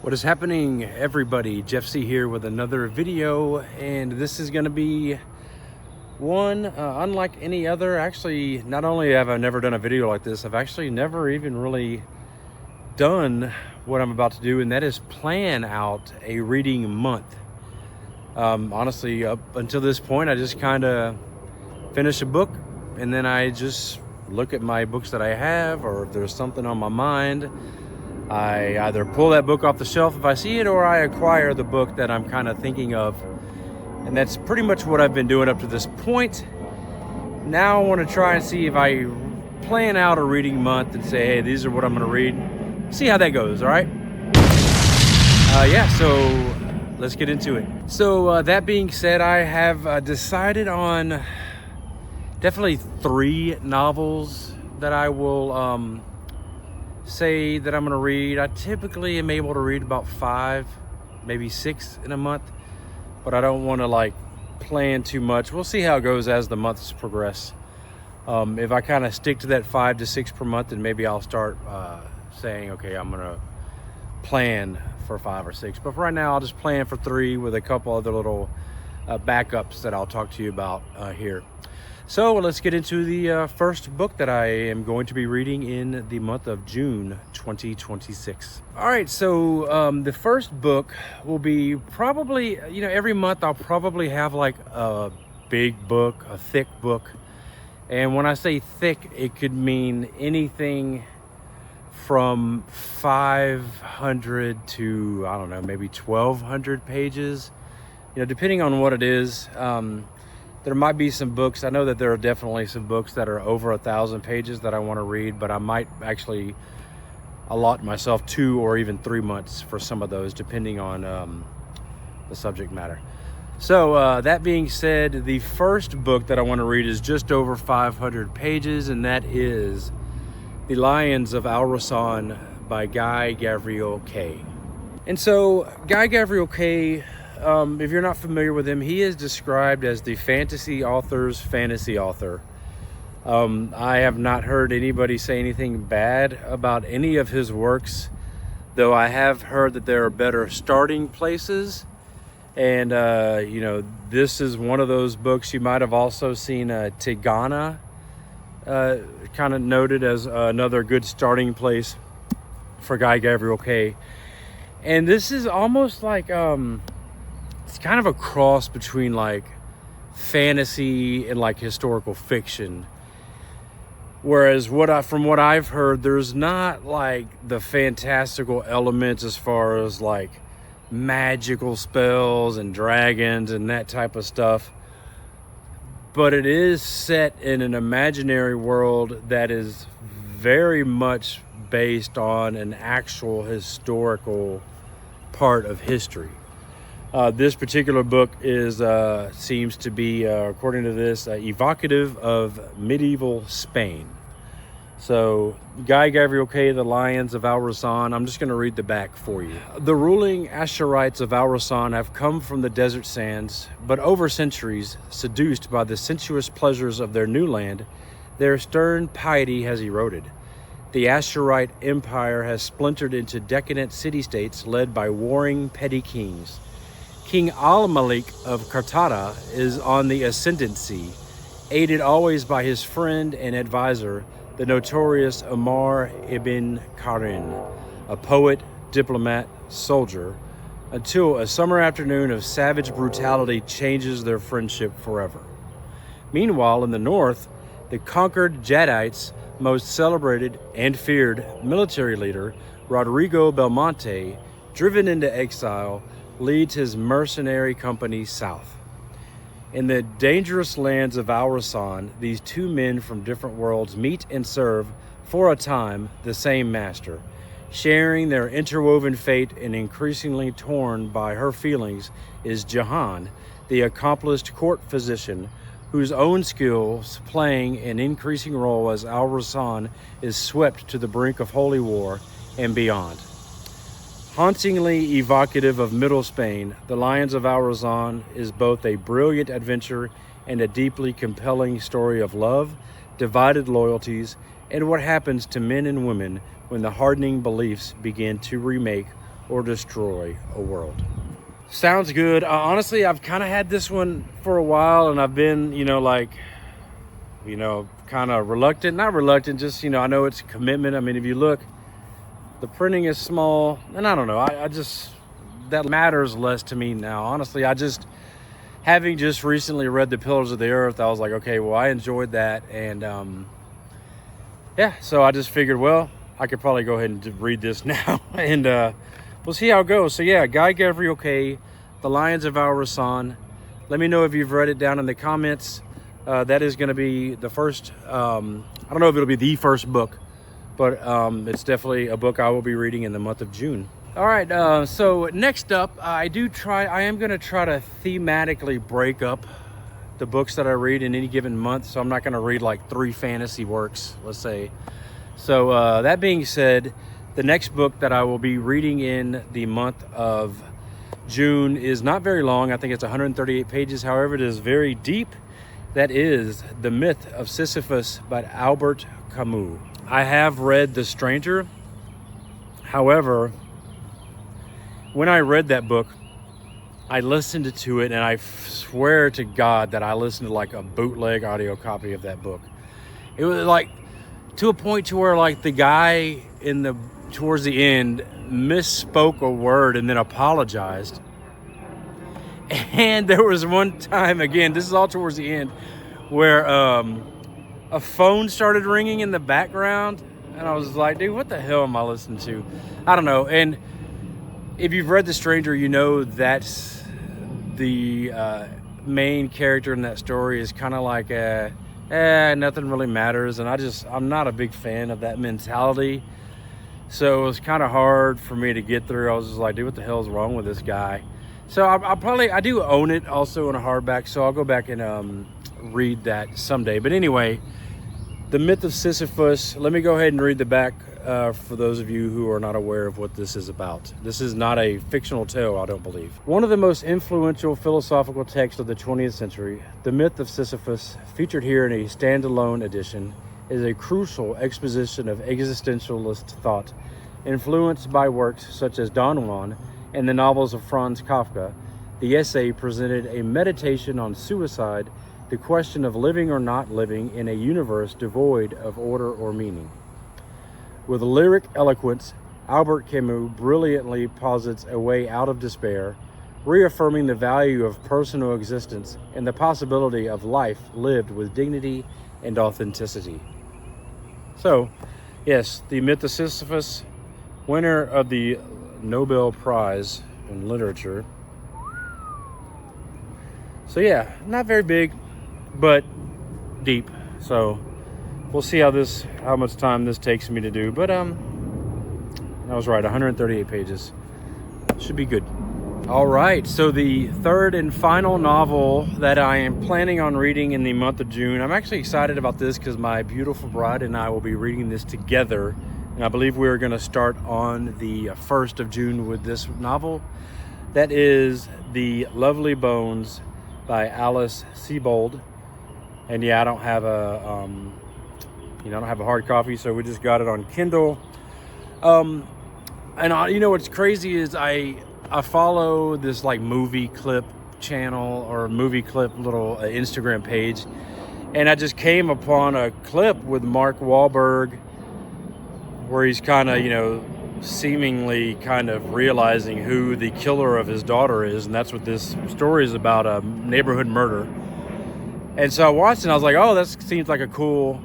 What is happening, everybody? Jeff C here with another video, and this is going to be one unlike any other. Actually, not only have I never done a video like this, I've actually never even really done what I'm about to do, and that is plan out a reading month. Honestly, up until this point, I just kind of finish a book, and then I just look at my books that I have, or if there's something on my mind, I either pull that book off the shelf if I see it, or I acquire the book that I'm kind of thinking of. And that's pretty much what I've been doing up to this point. Now I want to try and see if I plan out a reading month and say, hey, these are what I'm going to read. See how that goes, all right? Yeah, so let's get into it. So that being said, I have decided on definitely 3 novels that I will say that I'm going to read. I typically am able to read about 5, maybe 6 in a month, but I don't want to like plan too much. We'll see how it goes as the months progress. If I kind of stick to that 5 to 6 per month, then maybe I'll start saying, okay, I'm going to plan for 5 or 6. But for right now, I'll just plan for 3 with a couple other little backups that I'll talk to you about here. So let's get into the first book that I am going to be reading in the month of June 2026. All right, so the first book will be probably, every month I'll probably have like a big book, a thick book. And when I say thick, it could mean anything from 500 to, I don't know, maybe 1,200 pages, depending on what it is. There might be some books. I know that there are definitely some books that are over 1,000 pages that I want to read, but I might actually allot myself 2 or even 3 months for some of those, depending on the subject matter. So that being said, the first book that I want to read is just over 500 pages, and that is The Lions of Al-Rassan by Guy Gavriel Kay. And so Guy Gavriel Kay, if you're not familiar with him, he is described as the fantasy author's fantasy author. I have not heard anybody say anything bad about any of his works, though I have heard that there are better starting places. And, this is one of those books. You might have also seen Tigana kind of noted as another good starting place for Guy Gavriel Kay. And this is almost like it's kind of a cross between like fantasy and like historical fiction. Whereas from what I've heard, there's not like the fantastical elements as far as like magical spells and dragons and that type of stuff. But it is set in an imaginary world that is very much based on an actual historical part of history. This particular book seems to be, according to this, evocative of medieval Spain. So, Guy Gavriel Kay, The Lions of Al-Rassan. I'm just going to read the back for you. The ruling Asherites of Al-Rassan have come from the desert sands, but over centuries, seduced by the sensuous pleasures of their new land, their stern piety has eroded. The Asherite Empire has splintered into decadent city-states led by warring petty kings. King Al-Malik of Kartada is on the ascendancy, aided always by his friend and advisor, the notorious Umar ibn Karin, a poet, diplomat, soldier, until a summer afternoon of savage brutality changes their friendship forever. Meanwhile, in the north, the conquered Jadites' most celebrated and feared military leader, Rodrigo Belmonte, driven into exile, leads his mercenary company south. In the dangerous lands of Al-Rassan, these 2 men from different worlds meet and serve, for a time, the same master, sharing their interwoven fate. And increasingly torn by her feelings is Jahan, the accomplished court physician, whose own skills playing an increasing role as Al-Rassan is swept to the brink of holy war and beyond. Hauntingly evocative of Middle Spain, The Lions of Al-Rassan is both a brilliant adventure and a deeply compelling story of love, divided loyalties, and what happens to men and women when the hardening beliefs begin to remake or destroy a world. Sounds good. Honestly, I've kind of had this one for a while, and I've been, kind of reluctant. Not reluctant, just, I know it's a commitment. I mean, if you look, the printing is small, and I don't know. I just, that matters less to me now. Honestly, having just recently read The Pillars of the Earth, I was like, okay, well, I enjoyed that. And yeah, so I just figured, well, I could probably go ahead and read this now. And we'll see how it goes. So yeah, Guy Gavry, okay. The Lions of Al-Rasan. Let me know if you've read it down in the comments. That is going to be the first, I don't know if it'll be the first book, but it's definitely a book I will be reading in the month of June. All right, so next up, I am going to try to thematically break up the books that I read in any given month. So I'm not going to read like 3 fantasy works, let's say. So that being said, the next book that I will be reading in the month of June is not very long. I think it's 138 pages. However, it is very deep. That is The Myth of Sisyphus by Albert Camus. I have read The Stranger. However, when I read that book, I listened to it, and I swear to God that I listened to like a bootleg audio copy of that book. It was like to a point to where like the guy towards the end misspoke a word and then apologized. And there was one time, again, this is all towards the end, where a phone started ringing in the background, and I was like, dude, what the hell am I listening to? I don't know. And if you've read The Stranger, you know that's the main character in that story is kind of like nothing really matters. And I'm not a big fan of that mentality. So it was kind of hard for me to get through. I was just like, dude, what the hell is wrong with this guy? So I do own it also in a hardback. So I'll go back and read that someday. But anyway, The Myth of Sisyphus. Let me go ahead and read the back for those of you who are not aware of what this is about. This is not a fictional tale, I don't believe. One of the most influential philosophical texts of the 20th century, The Myth of Sisyphus, featured here in a standalone edition, is a crucial exposition of existentialist thought, influenced by works such as Don Juan and the novels of Franz Kafka. The essay presented a meditation on suicide, the question of living or not living in a universe devoid of order or meaning. With lyric eloquence, Albert Camus brilliantly posits a way out of despair, reaffirming the value of personal existence and the possibility of life lived with dignity and authenticity. So, yes, The Myth of Sisyphus, winner of the Nobel Prize in Literature. So yeah, not very big, but deep. So we'll see how much time this takes me to do. But I was right, 138 pages. Should be good. All right, so the third and final novel that I am planning on reading in the month of June. I'm actually excited about this because my beautiful bride and I will be reading this together. And I believe we're going to start on the 1st of June with this novel. That is The Lovely Bones by Alice Sebold. And yeah, I don't have a hard copy, so we just got it on Kindle. And what's crazy is I follow this like movie clip channel or movie clip little Instagram page, and I just came upon a clip with Mark Wahlberg where he's kind of, seemingly kind of realizing who the killer of his daughter is, and that's what this story is about, a neighborhood murder. And so I watched it and I was like, oh, that seems like a cool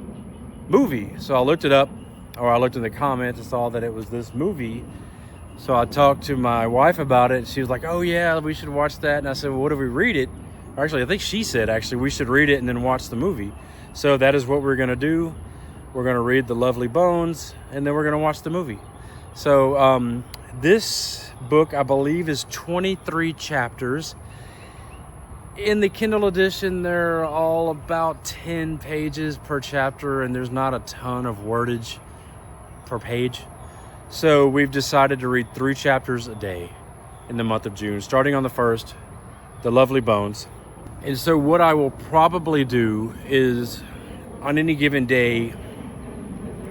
movie. So I looked it up, or I looked in the comments and saw that it was this movie. So I talked to my wife about it. She was like, oh yeah, we should watch that. And I said, well, what if we read it? Actually, I think she said, we should read it and then watch the movie. So that is what we're going to do. We're going to read The Lovely Bones, and then we're going to watch the movie. So this book, I believe, is 23 chapters. In the Kindle edition, they're all about 10 pages per chapter, and there's not a ton of wordage per page. So we've decided to read 3 chapters a day in the month of June, starting on the 1st, The Lovely Bones. And so what I will probably do is, on any given day,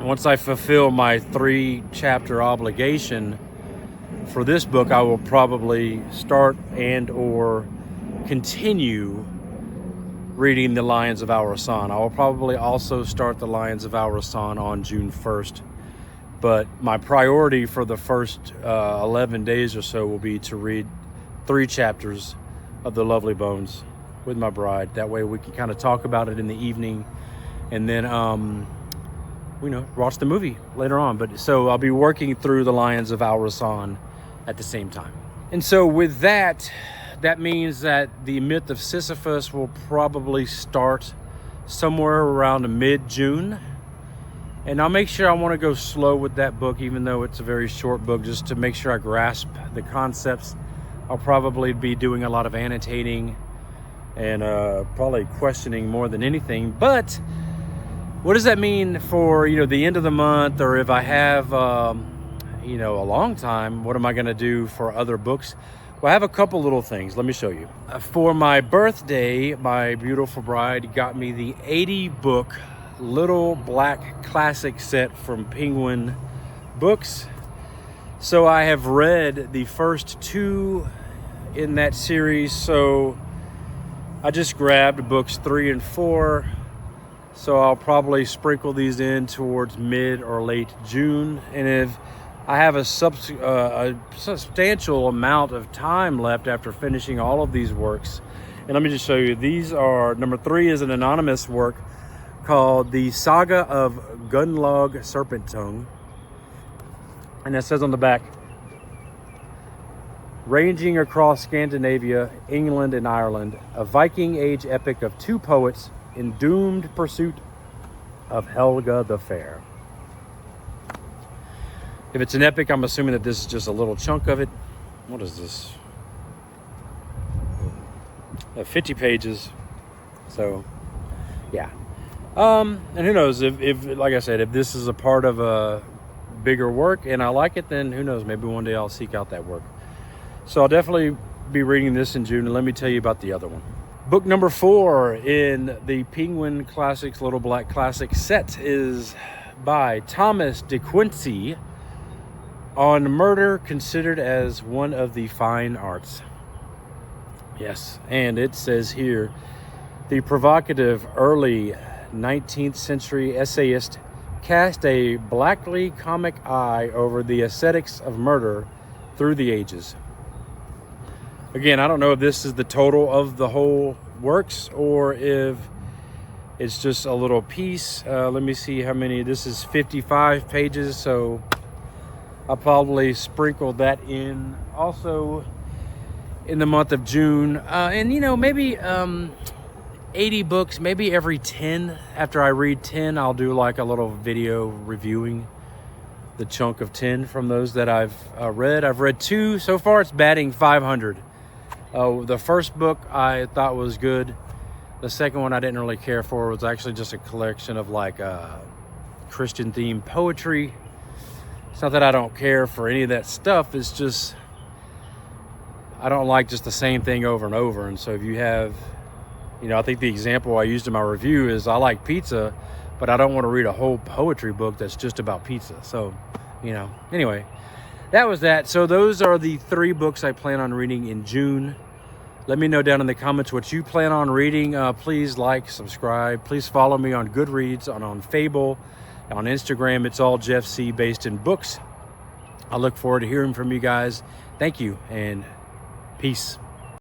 once I fulfill my 3-chapter obligation, for this book, I will probably start and or continue reading The Lions of Al-Rassan. I will probably also start The Lions of Al-Rassan on June 1st. But my priority for the first 11 days or so will be to read 3 chapters of The Lovely Bones with my bride. That way we can kind of talk about it in the evening, and then watch the movie later on. But so I'll be working through The Lions of Al-Rassan at the same time. And so with that means that the myth of Sisyphus will probably start somewhere around mid-June. And I'll make sure I want to go slow with that book, even though it's a very short book, just to make sure I grasp the concepts. I'll probably be doing a lot of annotating and probably questioning more than anything. But what does that mean for, the end of the month, or if I have, a long time, what am I going to do for other books? Well, I have a couple little things. Let me show you. For my birthday, my beautiful bride got me the 80-book little black classic set from Penguin Books. So I have read the first 2 in that series, so I just grabbed books 3 and 4. So I'll probably sprinkle these in towards mid or late June. And if I have a substantial amount of time left after finishing all of these works, and let me just show you, these are, number 3 is an anonymous work called The Saga of Gunnlaug Serpenttongue. And it says on the back, ranging across Scandinavia, England, and Ireland, a Viking Age epic of 2 poets in doomed pursuit of Helga the Fair. If it's an epic, I'm assuming that this is just a little chunk of it. What is this? 50 pages. So, yeah. And who knows, if like I said, if this is a part of a bigger work and I like it, then who knows, maybe one day I'll seek out that work. So I'll definitely be reading this in June, and let me tell you about the other one. Book number 4 in the Penguin Classics Little Black Classic set is by Thomas de Quincey, on murder considered as one of the fine arts. Yes, and it says here, the provocative early 19th century essayist cast a blackly comic eye over the aesthetics of murder through the ages. Again, I don't know if this is the total of the whole works or if it's just a little piece. Let me see how many. This is 55 pages, so I'll probably sprinkle that in also in the month of June. And maybe 80 books, maybe every 10. After I read 10, I'll do like a little video reviewing the chunk of 10 from those that I've read. I've read 2 so far. It's batting 500. The first book I thought was good. The second one I didn't really care for. It was actually just a collection of like Christian themed poetry. It's not that I don't care for any of that stuff. It's just I don't like just the same thing over and over. And so if you have, I think the example I used in my review is I like pizza, but I don't want to read a whole poetry book that's just about pizza. So, anyway, that was that. So those are the 3 books I plan on reading in June. Let me know down in the comments what you plan on reading. Please like, subscribe. Please follow me on Goodreads, on Fable, on Instagram. It's all Jeff C. based in books. I look forward to hearing from you guys. Thank you and peace.